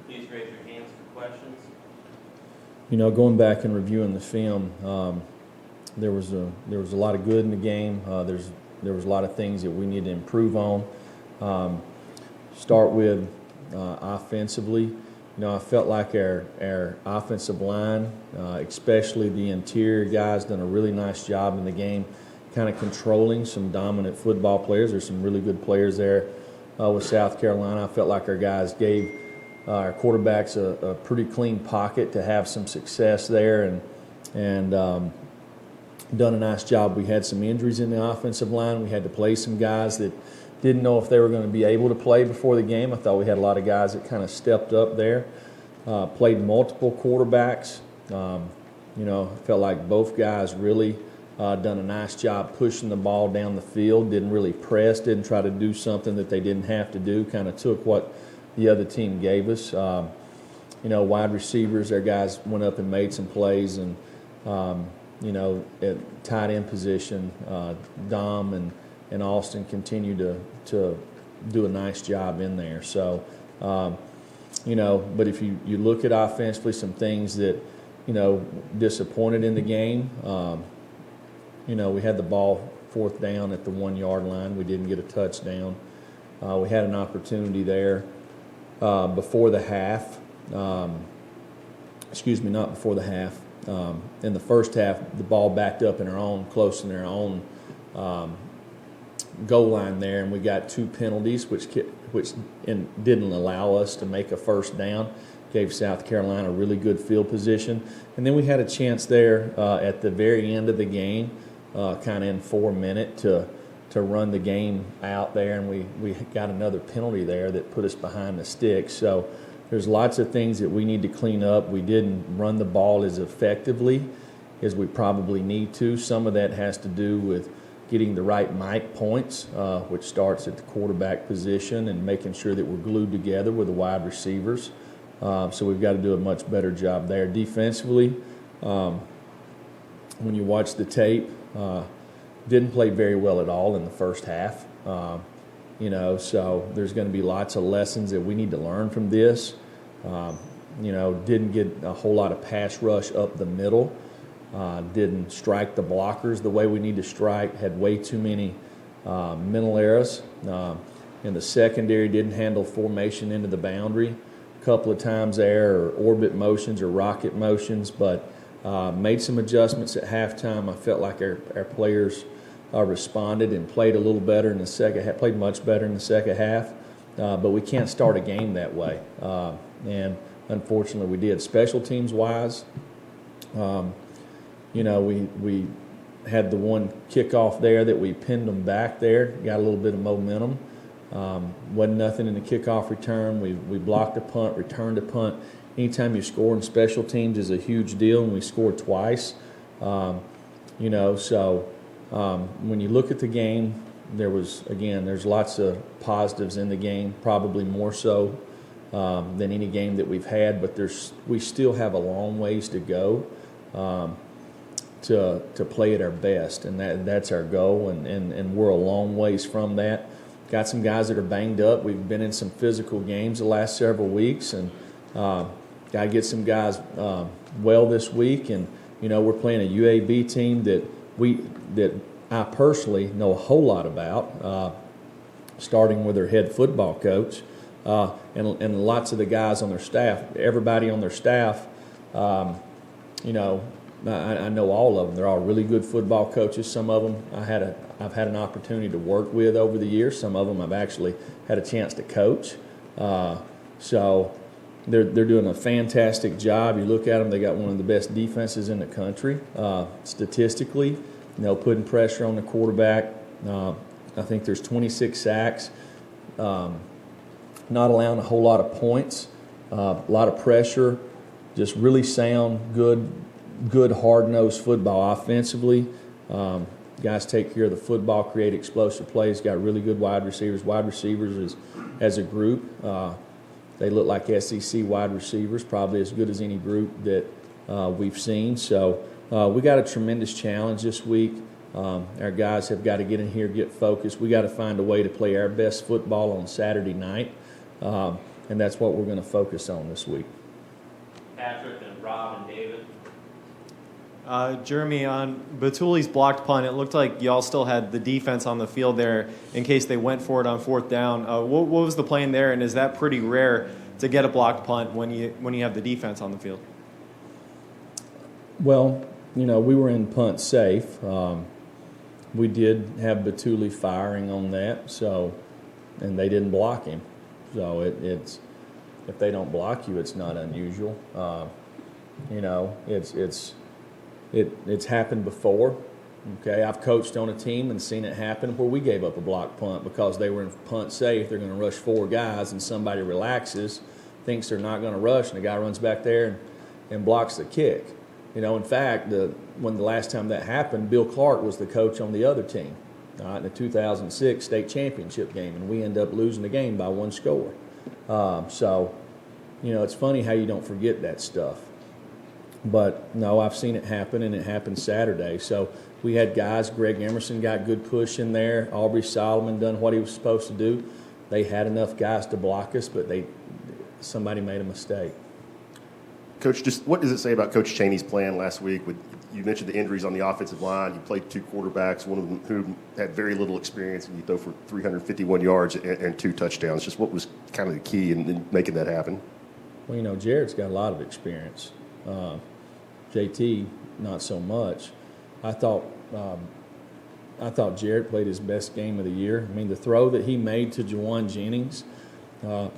Please raise your hands for questions. Going back and reviewing the film, there was a lot of good in the game. There was a lot of things that we need to improve on. Start with offensively. I felt like our offensive line, especially the interior guys, done a really nice job in the game, kind of controlling some dominant football players. There's some really good players there with South Carolina. I felt like our guys gave our quarterbacks a pretty clean pocket to have some success there, and done a nice job. We had some injuries in the offensive line. We had to play some guys that didn't know if they were going to be able to play before the game. I thought we had a lot of guys that kind of stepped up there, played multiple quarterbacks. Felt like both guys really done a nice job pushing the ball down the field, didn't really press, didn't try to do something that they didn't have to do, kind of took what the other team gave us. Wide receivers, their guys went up and made some plays, and, at tight end position, Dom and Austin continue to do a nice job in there. So, but if you look at offensively, some things that, disappointed in the game, we had the ball fourth down at the 1 yard line. We didn't get a touchdown. We had an opportunity there before the half. Not before the half. In the first half, the ball backed up close in their own goal line there, and we got 2 penalties, which didn't allow us to make a first down. Gave South Carolina a really good field position, and then we had a chance there at the very end of the game, kind of in 4 minutes, to run the game out there, and we got another penalty there that put us behind the sticks. So there's lots of things that we need to clean up. We didn't run the ball as effectively as we probably need to. Some of that has to do with getting the right mic points, which starts at the quarterback position, and making sure that we're glued together with the wide receivers. So we've got to do a much better job there. Defensively, when you watch the tape, didn't play very well at all in the first half. So there's going to be lots of lessons that we need to learn from this. Didn't get a whole lot of pass rush up the middle. Didn't strike the blockers the way we need to strike. Had way too many mental errors. In the secondary, didn't handle formation into the boundary a couple of times there, or orbit motions or rocket motions, but made some adjustments at halftime. I felt like our players responded and played a little better in the second half, played much better in the second half, but we can't start a game that way. And unfortunately we did. Special teams wise, we had the one kickoff there that we pinned them back there, got a little bit of momentum. Wasn't nothing in the kickoff return. We blocked a punt, returned a punt. Anytime you score in special teams is a huge deal, and we scored twice. So when you look at the game, there's lots of positives in the game, probably more so than any game that we've had, but we still have a long ways to go to play at our best, and that's our goal, and we're a long ways from that. Got some guys that are banged up. We've been in some physical games the last several weeks, and got to get some guys well this week. And we're playing a UAB team that I personally know a whole lot about, starting with their head football coach and lots of the guys on their staff. Everybody on their staff, I know all of them. They're all really good football coaches. Some of them I've had an opportunity to work with over the years. Some of them I've actually had a chance to coach. So they're doing a fantastic job. You look at them; they got one of the best defenses in the country statistically. Putting pressure on the quarterback. I think there's 26 sacks. Not allowing a whole lot of points. A lot of pressure. Just really sound, good hard-nosed football offensively. Guys take care of the football, create explosive plays, got really good wide receivers. Wide receivers as a group, they look like SEC wide receivers, probably as good as any group that we've seen. So we got a tremendous challenge this week. Our guys have got to get in here, get focused. We got to find a way to play our best football on Saturday night. and that's what we're going to focus on this week. Patrick and Rob and David. Jeremy, on Batuli's blocked punt, it looked like y'all still had the defense on the field there in case they went for it on fourth down. What was the plan there, and is that pretty rare to get a blocked punt when you have the defense on the field? Well, we were in punt safe. We did have Batuli firing on that, and they didn't block him. So it's if they don't block you, it's not unusual. It's happened before. Okay, I've coached on a team and seen it happen where we gave up a blocked punt because they were in punt safe. They're going to rush 4 guys, and somebody relaxes, thinks they're not going to rush, and the guy runs back there and blocks the kick. In fact, when the last time that happened, Bill Clark was the coach on the other team in the 2006 state championship game, and we end up losing the game by 1 score. It's funny how you don't forget that stuff. But, no, I've seen it happen, and it happened Saturday. So we had guys, Greg Emerson got good push in there. Aubrey Solomon done what he was supposed to do. They had enough guys to block us, but somebody made a mistake. Coach, just what does it say about Coach Chaney's plan last week? You mentioned the injuries on the offensive line. You played 2 quarterbacks, one of them who had very little experience, and you throw for 351 yards and 2 touchdowns. Just what was kind of the key in making that happen? Well, Jared's got a lot of experience. JT, not so much. I thought Jared played his best game of the year. I mean, the throw that he made to JaJuan Jennings, there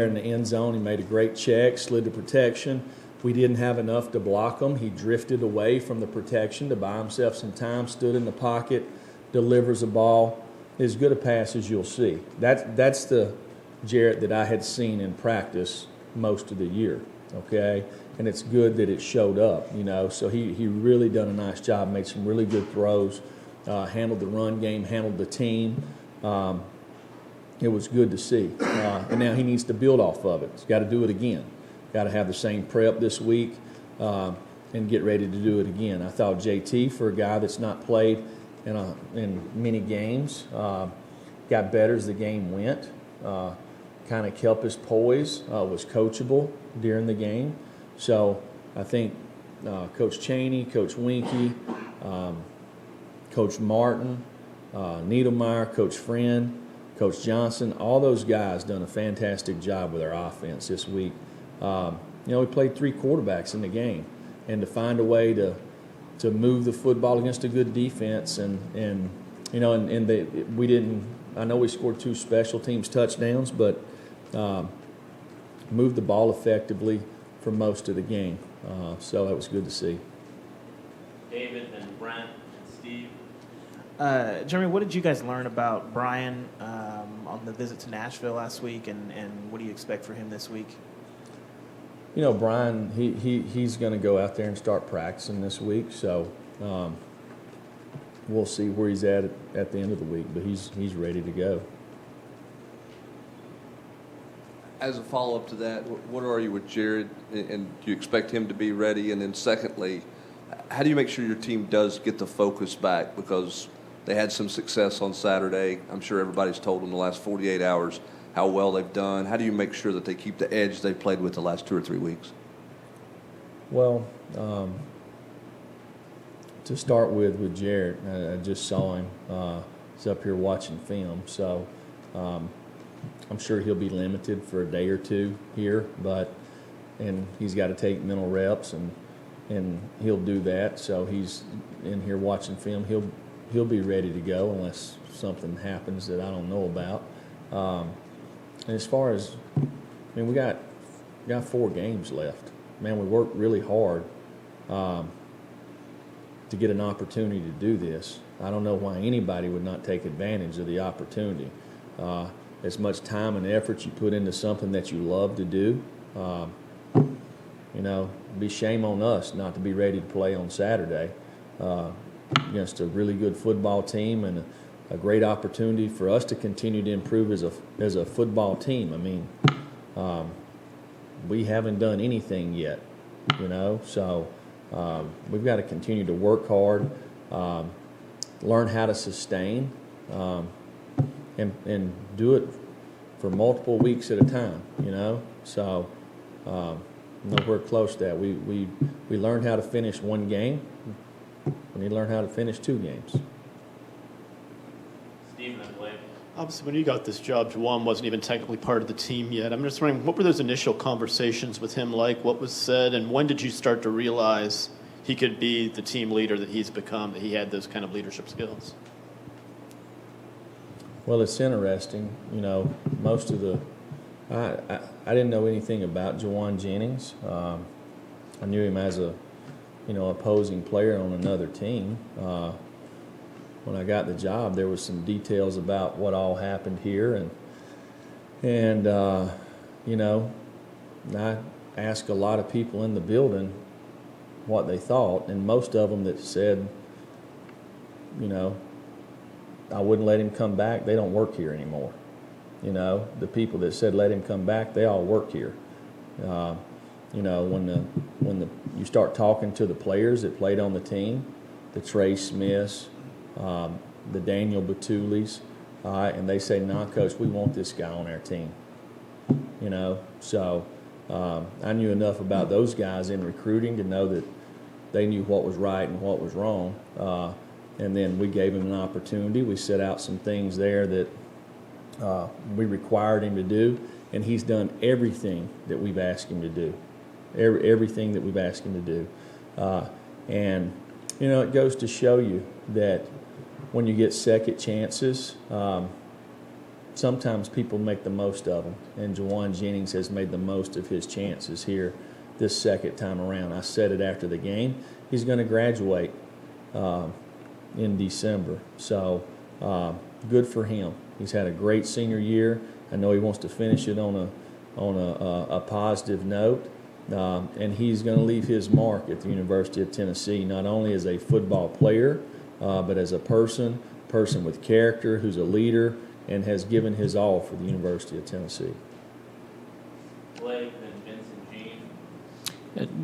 in the end zone, he made a great check, slid to protection. We didn't have enough to block him. He drifted away from the protection to buy himself some time, stood in the pocket, delivers a ball. As good a pass as you'll see. That's the Jared that I had seen in practice most of the year, okay? And it's good that it showed up, So he really done a nice job, made some really good throws, handled the run game, handled the team. It was good to see. And now he needs to build off of it. He's got to do it again. Got to have the same prep this week and get ready to do it again. I thought JT, for a guy that's not played in many games, got better as the game went. Kind of kept his poise, was coachable during the game. So I think Coach Chaney, Coach Winkie, Coach Martin, Needlemeyer, Coach Friend, Coach Johnson, all those guys done a fantastic job with our offense this week. We played 3 quarterbacks in the game, and to find a way to move the football against a good defense, we didn't. I know we scored 2 special teams touchdowns, but moved the ball effectively for most of the game. So that was good to see. David and Brent and Steve. Jeremy, what did you guys learn about Brian on the visit to Nashville last week, and what do you expect for him this week? Brian, he's going to go out there and start practicing this week, so we'll see where he's at the end of the week, but he's ready to go. As a follow-up to that, what are you with Jared, and do you expect him to be ready? And then secondly, how do you make sure your team does get the focus back? Because they had some success on Saturday. I'm sure everybody's told them the last 48 hours how well they've done. How do you make sure that they keep the edge they played with the last 2 or 3 weeks? Well, to start with Jared, I just saw him. He's up here watching film, so I'm sure he'll be limited for a day or 2 here, and he's got to take mental reps, and he'll do that. So he's in here watching film. He'll be ready to go unless something happens that I don't know about. And as far as, we got 4 games left. Man, we worked really hard to get an opportunity to do this. I don't know why anybody would not take advantage of the opportunity. As much time and effort you put into something that you love to do, it'd be shame on us not to be ready to play on Saturday against a really good football team and a great opportunity for us to continue to improve as a football team. We haven't done anything yet, so we've got to continue to work hard, learn how to sustain, and do it for multiple weeks at a time, So nowhere close to that. We learned how to finish one game. We need to learn how to finish 2 games. Steve and then Blake. Obviously, when you got this job, JaJuan wasn't even technically part of the team yet. I'm just wondering, what were those initial conversations with him like? What was said, and when did you start to realize he could be the team leader that he's become, that he had those kind of leadership skills? Well, it's interesting. Most of the I didn't know anything about JaJuan Jennings. I knew him as a opposing player on another team. When I got the job, there was some details about what all happened here, and I asked a lot of people in the building what they thought, and most of them that said, I wouldn't let him come back. They don't work here anymore. The people that said let him come back, they all work here. When you start talking to the players that played on the team, the Trey Smiths, the Daniel Batulis, and they say, "Nah, Coach, we want this guy on our team." So I knew enough about those guys in recruiting to know that they knew what was right and what was wrong. And then we gave him an opportunity. We set out some things there that we required him to do, and he's done everything that we've asked him to do. Everything that we've asked him to do. And it goes to show you that when you get second chances, sometimes people make the most of them. And JaJuan Jennings has made the most of his chances here this second time around. I said it after the game. He's going to graduate in December. So good for him. He's had a great senior year. I know he wants to finish it on a positive note. And he's going to leave his mark at the University of Tennessee, not only as a football player, but as a person with character, who's a leader, and has given his all for the University of Tennessee. Blake, then Vincent Jean.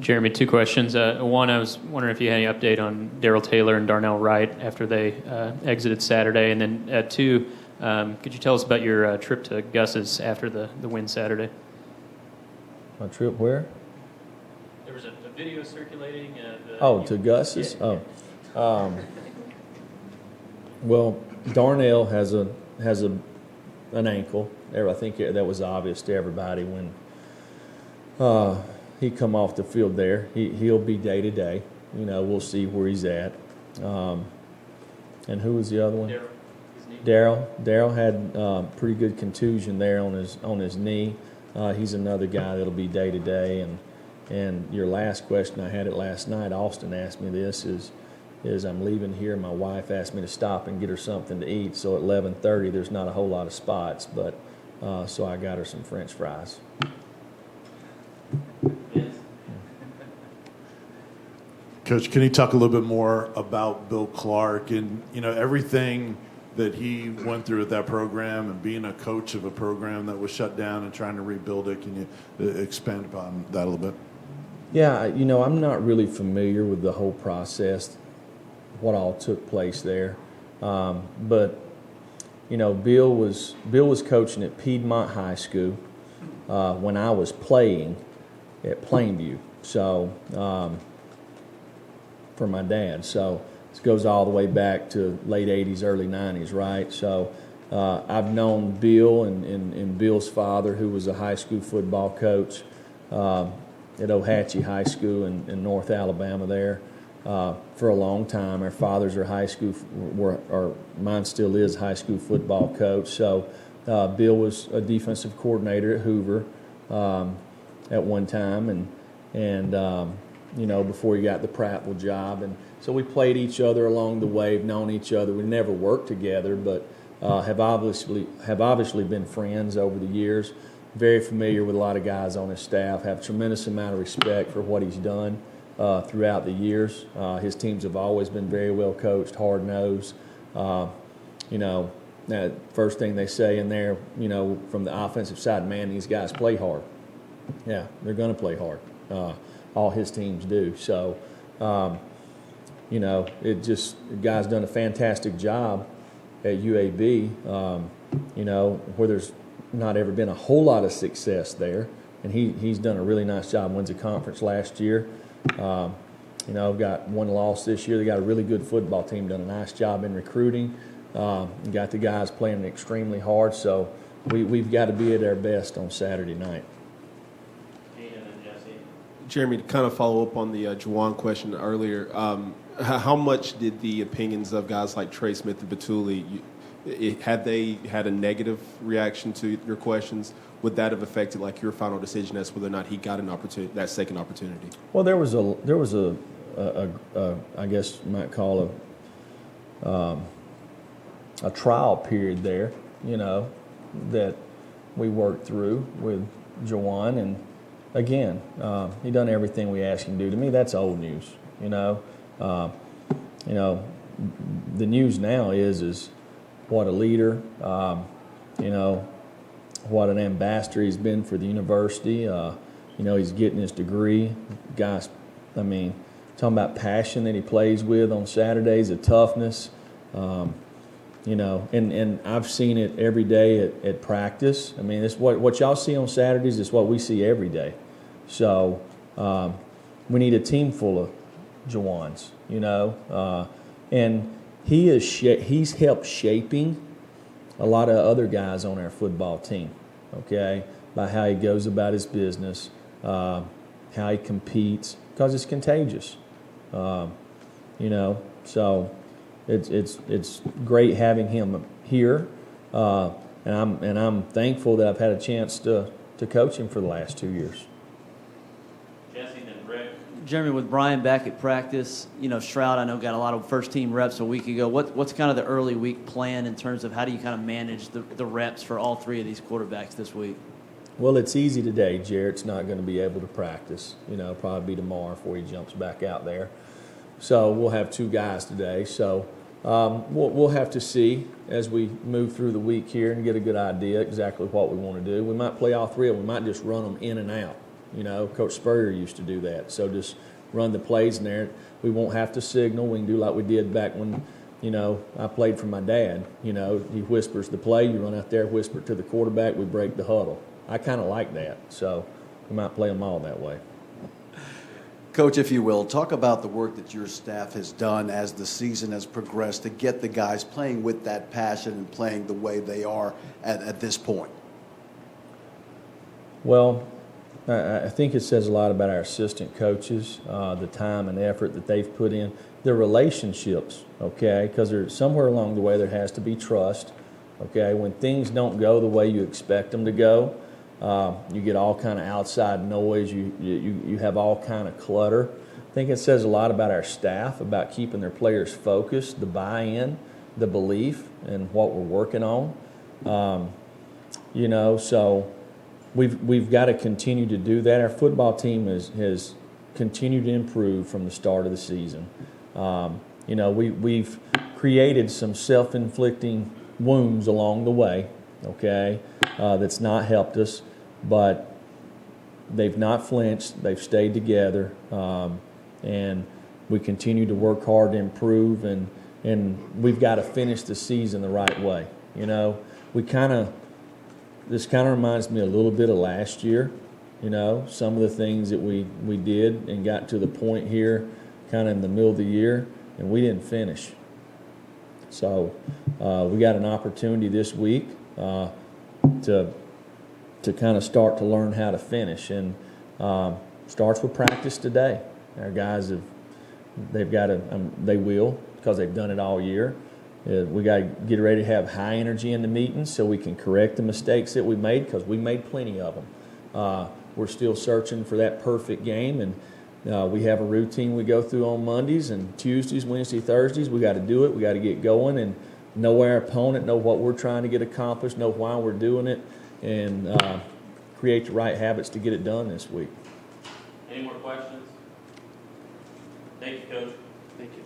Jeremy, 2 questions. One, I was wondering if you had any update on Darrell Taylor and Darnell Wright after they exited Saturday. And then 2, could you tell us about your trip to Gus's after the win Saturday? My trip where? There was a video circulating. To Gus's? Yeah. Well, Darnell has an ankle. I think that was obvious to everybody when he come off the field there. He'll be day to day. We'll see where he's at. And who was the other one? Darrell. Darrell had pretty good contusion there on his knee. He's another guy that'll be day to day. And your last question, I had it last night. Austin asked me this: is I'm leaving here. My wife asked me to stop and get her something to eat. So at 11:30, there's not a whole lot of spots, but so I got her some French fries. Vince. Coach, can you talk a little bit more about Bill Clark and everything that he went through with that program and being a coach of a program that was shut down and trying to rebuild it? Can you expand upon that a little bit? Yeah, I'm not really familiar with the whole process, what all took place there. But Bill was coaching at Piedmont High School when I was playing at Plainview. So for my dad. So this goes all the way back to late 80s, early 90s, right? So I've known Bill and Bill's father, who was a high school football coach at Ohatchee High School in North Alabama there for a long time. Our fathers are high school, or mine still is high school football coach. So Bill was a defensive coordinator at Hoover at one time, and before he got the Prattville job. And so we played each other along the way, known each other. We never worked together, but have obviously been friends over the years. Very familiar with a lot of guys on his staff. Have a tremendous amount of respect for what he's done throughout the years. His teams have always been very well coached, hard-nosed. That first thing they say in there, from the offensive side, man, these guys play hard. Yeah, they're going to play hard. All his teams do. So, the guy's done a fantastic job at UAB. where there's not ever been a whole lot of success there. And he's done a really nice job. Wins a conference last year. Got one loss this year. They got a really good football team. Done a nice job in recruiting. Got the guys playing extremely hard. So we've got to be at our best on Saturday night. Jeremy, to kind of follow up on the JaJuan question earlier, how much did the opinions of guys like Trey Smith and Batuli, had they had a negative reaction to your questions, would that have affected like your final decision as whether or not he got an opportunity, that second opportunity? Well, there was a I guess you might call a trial period there, that we worked through with JaJuan, and again, he done everything we asked him to do. To me, that's old news. The news now is what a leader, what an ambassador he's been for the university. He's getting his degree. Guys, talking about passion that he plays with on Saturdays, the toughness, and I've seen it every day at practice. It's what y'all see on Saturdays is what we see every day. So we need a team full of JaJuans, and he's helped shaping a lot of other guys on our football team, okay, by how he goes about his business, how he competes, because it's contagious, So it's great having him here, and I'm thankful that I've had a chance to coach him for the last 2 years. Jesse, then Rick. Jeremy, with Brian back at practice, Stroud, I know, got a lot of first-team reps a week ago. What's kind of the early week plan in terms of how do you kind of manage the reps for all three of these quarterbacks this week? Well, it's easy today. Jarrett's not going to be able to practice. Probably be tomorrow before he jumps back out there. So we'll have two guys today. So we'll have to see as we move through the week here and get a good idea exactly what we want to do. We might play all three of them. We might just run them in and out. Coach Spurrier used to do that. So just run the plays in there. We won't have to signal. We can do like we did back when, I played for my dad. He whispers the play. You run out there, whisper to the quarterback. We break the huddle. I kind of like that. So we might play them all that way. Coach, if you will, talk about the work that your staff has done as the season has progressed to get the guys playing with that passion and playing the way they are at this point. Well, I think it says a lot about our assistant coaches, the time and effort that they've put in, their relationships, okay, because somewhere along the way there has to be trust, okay. When things don't go the way you expect them to go, you get all kind of outside noise, you have all kind of clutter. I think it says a lot about our staff, about keeping their players focused, the buy-in, the belief in what we're working on, so We've got to continue to do that. Our football team has continued to improve from the start of the season. We've created some self-inflicting wounds along the way, okay, that's not helped us, but they've not flinched. They've stayed together, and we continue to work hard to improve, and we've got to finish the season the right way. This kind of reminds me a little bit of last year, some of the things that we did and got to the point here kind of in the middle of the year, and we didn't finish. So we got an opportunity this week to kind of start to learn how to finish, and starts with practice today. Our guys they will, because they've done it all year. We got to get ready to have high energy in the meetings so we can correct the mistakes that we made, because we made plenty of them. We're still searching for that perfect game, and we have a routine we go through on Mondays and Tuesdays, Wednesdays, Thursdays. We got to do it. We got to get going and know our opponent, know what we're trying to get accomplished, know why we're doing it, and create the right habits to get it done this week. Any more questions? Thank you, Coach. Thank you.